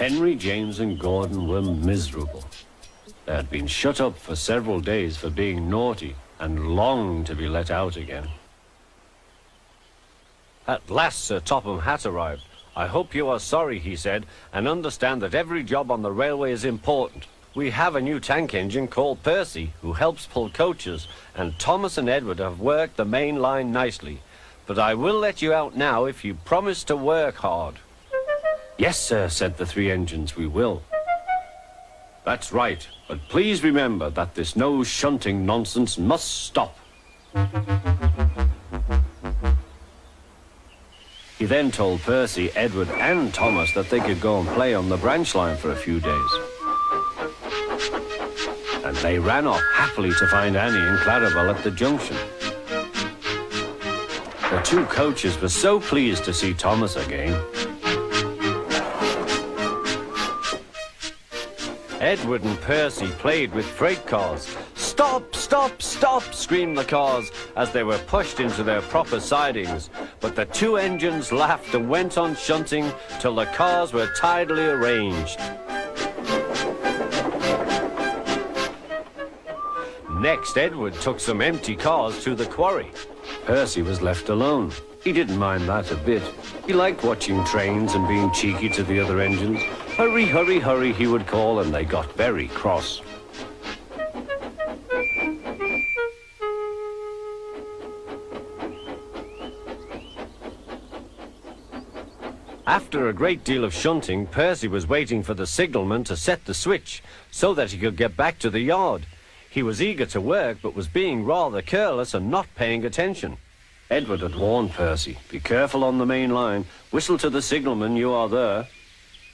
Henry, James, and Gordon were miserable. They had been shut up for several days for being naughty and longed to be let out again. At last Sir Topham Hatt arrived. "I hope you are sorry," he said, "and understand that every job on the railway is important. We have a new tank engine called Percy, who helps pull coaches, and Thomas and Edward have worked the main line nicely. But I will let you out now if you promise to work hard." "Yes, sir," said the three engines, "we will." "That's right, but please remember that this no shunting nonsense must stop." He then told Percy, Edward, and Thomas that they could go and play on the branch line for a few days. And they ran off happily to find Annie and Clarabelle at the junction. The two coaches were so pleased to see Thomas again. Edward and Percy played with freight cars. "Stop, stop, stop," screamed the cars as they were pushed into their proper sidings. But the two engines laughed and went on shunting till the cars were tidily arranged. Next, Edward took some empty cars to the quarry. Percy was left alone. He didn't mind that a bit. He liked watching trains and being cheeky to the other engines. "Hurry, hurry, hurry," he would call, and they got very cross. After a great deal of shunting, Percy was waiting for the signalman to set the switch so that he could get back to the yard. He was eager to work, but was being rather careless and not paying attention. Edward had warned Percy, "Be careful on the main line. Whistle to the signalman you are there."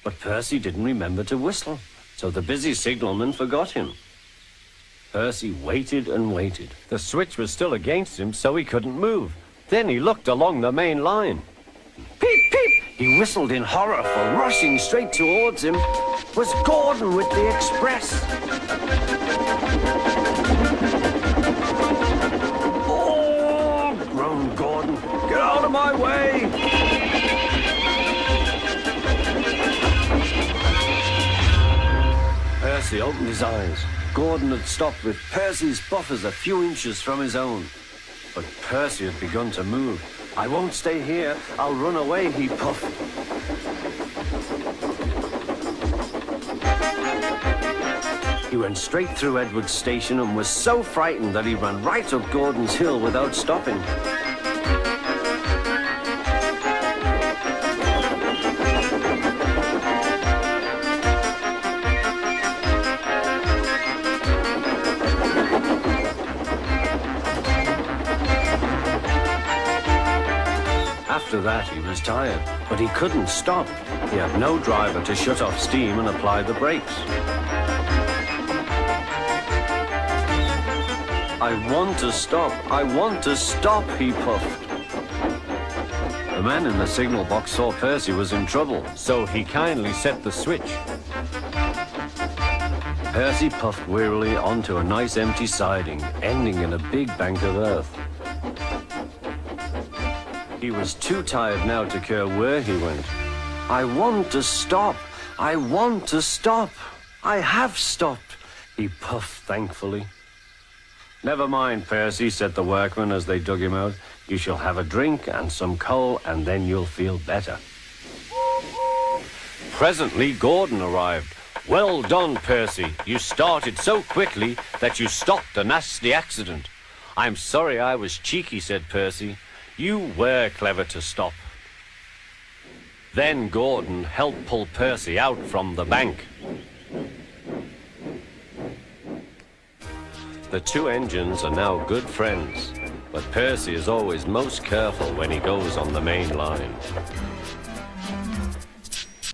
But Percy didn't remember to whistle, so the busy signalman forgot him. Percy waited and waited. The switch was still against him, so he couldn't move. Then he looked along the main line. Peep, peep! He whistled in horror, for rushing straight towards him was Gordon with the express. "Oh!" groaned Gordon. "Get out of my way!" Percy opened his eyes. Gordon had stopped with Percy's buffers a few inches from his own. But Percy had begun to move. "I won't stay here. I'll run away," he puffed. He went straight through Edward's station and was so frightened that he ran right up Gordon's hill without stopping. After that, he was tired, but he couldn't stop. He had no driver to shut off steam and apply the brakes. "I want to stop, I want to stop," he puffed. The man in the signal box saw Percy was in trouble, so he kindly set the switch. Percy puffed wearily onto a nice empty siding, ending in a big bank of earth. He was too tired now to care where he went. "I want to stop. I want to stop. I have stopped," he puffed thankfully. "Never mind, Percy," said the workman as they dug him out. "You shall have a drink and some coal, and then you'll feel better." Presently, Gordon arrived. "Well done, Percy. You started so quickly that you stopped a nasty accident." "I'm sorry I was cheeky," said Percy. "You were clever to stop." Then Gordon helped pull Percy out from the bank. The two engines are now good friends, but Percy is always most careful when he goes on the main line.